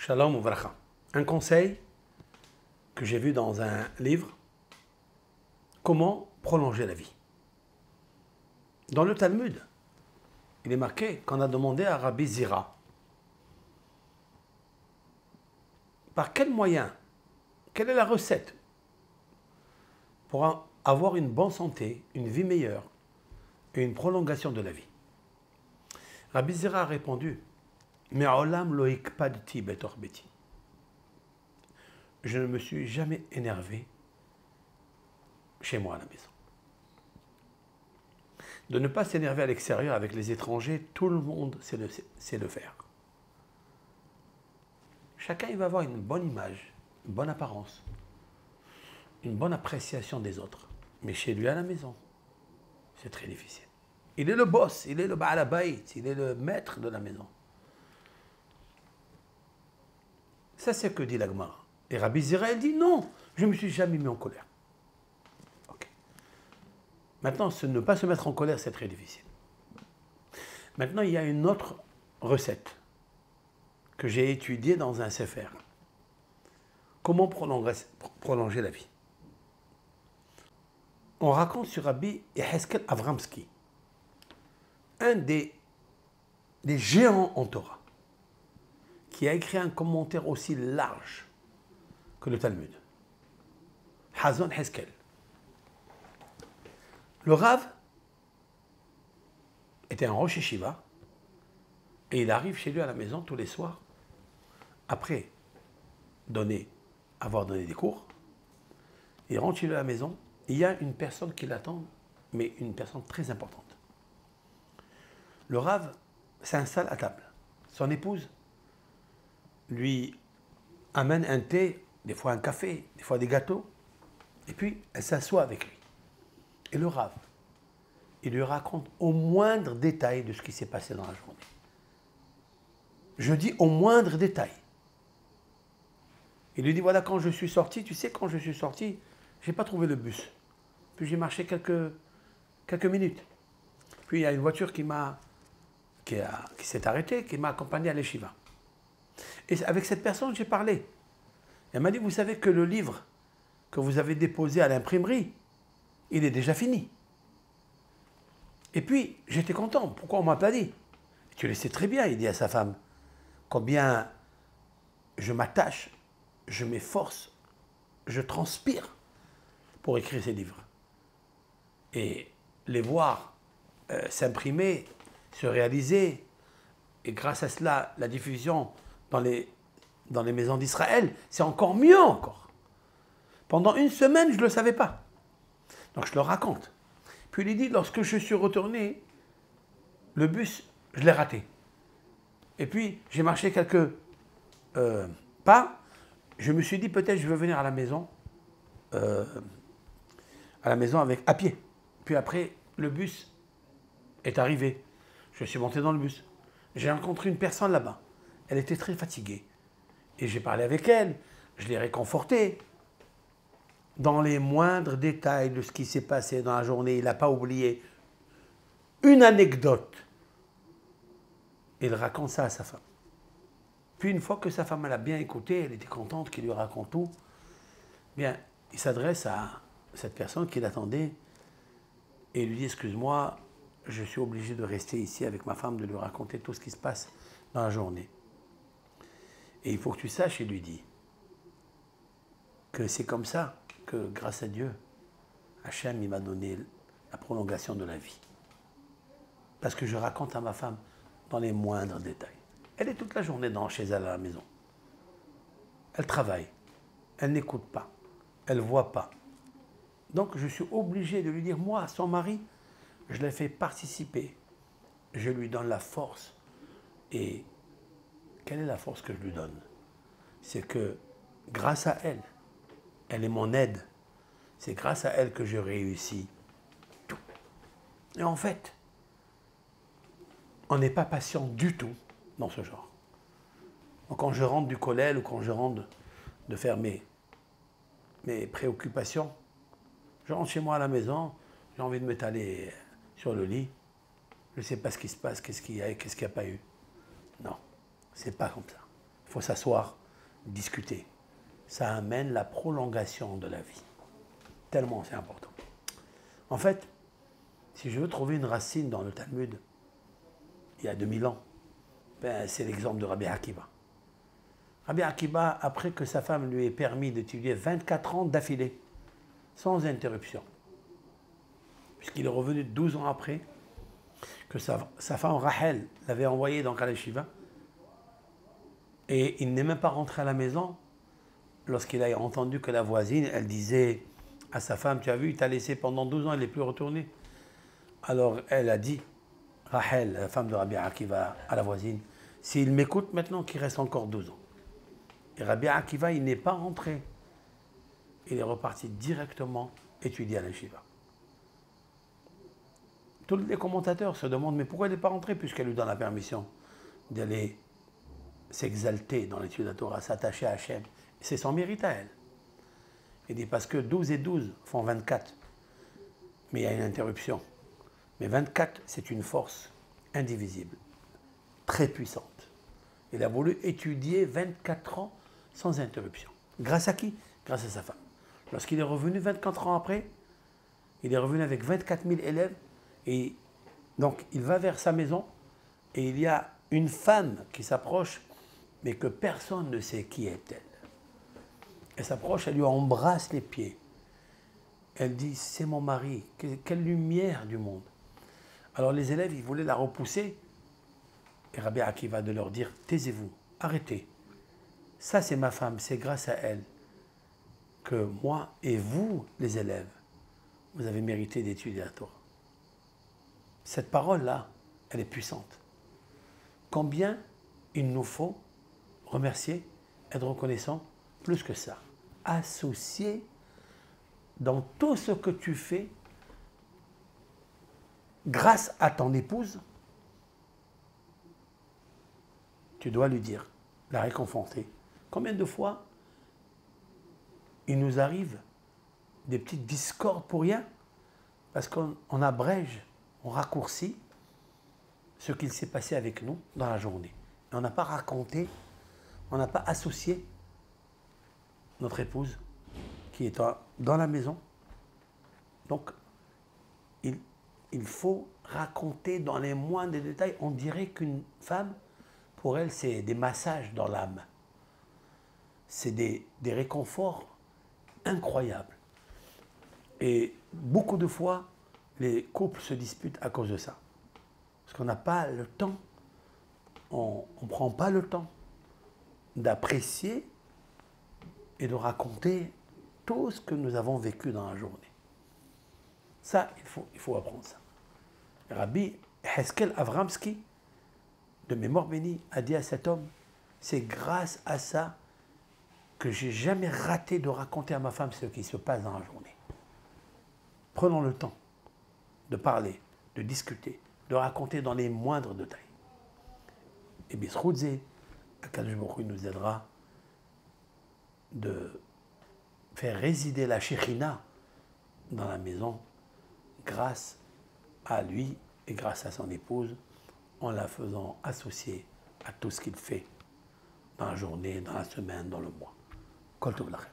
Shalom Uvracha. Un conseil que j'ai vu dans un livre, comment prolonger la vie. Dans le Talmud, il est marqué qu'on a demandé à Rabbi Zira, par quel moyen, quelle est la recette pour avoir une bonne santé, une vie meilleure et une prolongation de la vie. Rabbi Zira a répondu, Me'olam lo ikpadti betor beti. Je ne me suis jamais énervé chez moi à la maison. De ne pas s'énerver à l'extérieur avec les étrangers, tout le monde sait le faire. Chacun il va avoir une bonne image, une bonne apparence, une bonne appréciation des autres. Mais chez lui à la maison, c'est très difficile. Il est le boss, il est le Baal Habayit, il est le maître de la maison. Ça c'est ce que dit la Gemara. Et Rabbi Zira dit non, je ne me suis jamais mis en colère. Okay. Maintenant, ne pas se mettre en colère, c'est très difficile. Maintenant, il y a une autre recette que j'ai étudiée dans un sefer. Comment prolonger la vie? On raconte sur Rabbi Yeheskel Avramsky, un des géants en Torah, qui a écrit un commentaire aussi large que le Talmud. Hazon Heskel. Le Rav était un Rosh Yeshiva et il arrive chez lui à la maison tous les soirs, après avoir donné des cours, il rentre chez lui à la maison, il y a une personne qui l'attend, mais une personne très importante. Le Rav s'installe à table. Son épouse lui amène un thé, des fois un café, des fois des gâteaux, et puis elle s'assoit avec lui. Et le Rav, il lui raconte au moindre détail de ce qui s'est passé dans la journée. Je dis au moindre détail. Il lui dit, voilà, quand je suis sorti, tu sais, quand je suis sorti, je n'ai pas trouvé le bus. Puis j'ai marché quelques minutes. Puis il y a une voiture qui s'est arrêtée, qui m'a accompagné à l'Yeshiva. Et avec cette personne, j'ai parlé. Elle m'a dit, vous savez que le livre que vous avez déposé à l'imprimerie, il est déjà fini. Et puis, j'étais content. Pourquoi on ne m'a pas dit? Tu le sais très bien, il dit à sa femme, combien je m'attache, je m'efforce, je transpire pour écrire ces livres. Et les voir s'imprimer, se réaliser, et grâce à cela, la diffusion dans les maisons d'Israël, c'est encore mieux encore. Pendant une semaine, je ne le savais pas. Donc je le raconte. Puis il dit, lorsque je suis retourné, le bus, je l'ai raté. Et puis, j'ai marché quelques pas. Je me suis dit, peut-être je vais venir à la maison à pied. Puis après, le bus est arrivé. Je suis monté dans le bus. J'ai rencontré une personne là-bas. Elle était très fatiguée. Et j'ai parlé avec elle. Je l'ai réconfortée. Dans les moindres détails de ce qui s'est passé dans la journée, il n'a pas oublié une anecdote. Il raconte ça à sa femme. Puis une fois que sa femme l'a bien écouté, elle était contente qu'il lui raconte tout, bien, il s'adresse à cette personne qui l'attendait et il lui dit, excuse-moi, je suis obligé de rester ici avec ma femme, de lui raconter tout ce qui se passe dans la journée. Et il faut que tu saches, il lui dit, que c'est comme ça que, grâce à Dieu, Hachem, il m'a donné la prolongation de la vie. Parce que je raconte à ma femme dans les moindres détails. Elle est toute la journée chez elle à la maison. Elle travaille. Elle n'écoute pas. Elle ne voit pas. Donc je suis obligé de lui dire, moi, son mari, je l'ai fait participer. Je lui donne la force. Et quelle est la force que je lui donne? C'est que grâce à elle, elle est mon aide. C'est grâce à elle que je réussis tout. Et en fait, on n'est pas patient du tout dans ce genre. Donc, quand je rentre du collège ou quand je rentre de faire mes préoccupations, je rentre chez moi à la maison, j'ai envie de m'étaler sur le lit, je ne sais pas ce qui se passe, qu'est-ce qu'il y a et qu'est-ce qu'il n'y a pas eu. Non, c'est pas comme ça. Il faut s'asseoir, discuter. Ça amène la prolongation de la vie. Tellement c'est important. En fait, si je veux trouver une racine dans le Talmud, il y a 2000 ans, ben, c'est l'exemple de Rabbi Akiva. Rabbi Akiva, après que sa femme lui ait permis d'étudier 24 ans d'affilée, sans interruption, puisqu'il est revenu 12 ans après, que sa femme Rachel l'avait envoyé dans Kal Shiva, et il n'est même pas rentré à la maison lorsqu'il a entendu que la voisine, elle disait à sa femme, tu as vu, il t'a laissé pendant 12 ans, il n'est plus retourné. Alors elle a dit, Rachel, la femme de Rabbi Akiva, à la voisine, s'il m'écoute maintenant, qu'il reste encore 12 ans. Et Rabbi Akiva, il n'est pas rentré. Il est reparti directement étudier à la Shiva. Tous les commentateurs se demandent, mais pourquoi il n'est pas rentré, puisqu'elle lui donne la permission d'aller s'exalter dans l'étude de la Torah, s'attacher à Hachem. C'est son mérite à elle. Il dit, parce que 12 et 12 font 24. Mais il y a une interruption. Mais 24, c'est une force indivisible, très puissante. Il a voulu étudier 24 ans sans interruption. Grâce à qui? Grâce à sa femme. Lorsqu'il est revenu 24 ans après, il est revenu avec 24 000 élèves. Et donc, il va vers sa maison et il y a une femme qui s'approche, mais que personne ne sait qui est-elle. Elle s'approche, elle lui embrasse les pieds. Elle dit, c'est mon mari, quelle lumière du monde. Alors les élèves, ils voulaient la repousser. Et Rabbi Akiva de leur dire, taisez-vous, arrêtez. Ça, c'est ma femme, c'est grâce à elle que moi et vous, les élèves, vous avez mérité d'étudier la Torah. Cette parole-là, elle est puissante. Combien il nous faut remercier, être reconnaissant, plus que ça. Associer dans tout ce que tu fais, grâce à ton épouse, tu dois lui dire, la réconforter. Combien de fois il nous arrive des petites discordes pour rien, parce qu'on abrège, on raccourcit ce qu'il s'est passé avec nous dans la journée. Et on n'a pas raconté, on n'a pas associé notre épouse qui est dans la maison. Donc, il faut raconter dans les moindres détails. On dirait qu'une femme, pour elle, c'est des massages dans l'âme. C'est des réconforts incroyables. Et beaucoup de fois, les couples se disputent à cause de ça. Parce qu'on n'a pas le temps, on ne prend pas le temps d'apprécier et de raconter tout ce que nous avons vécu dans la journée. Ça, il faut apprendre ça. Rabbi Heskel Avramsky, de mémoire bénie, a dit à cet homme, c'est grâce à ça que j'ai jamais raté de raconter à ma femme ce qui se passe dans la journée. Prenons le temps de parler, de discuter, de raconter dans les moindres détails. Et Bisroudze, Akadosh Baruch Hu nous aidera de faire résider la Shekhinah dans la maison grâce à lui et grâce à son épouse, en la faisant associer à tout ce qu'il fait dans la journée, dans la semaine, dans le mois. Kol Tov Lachem.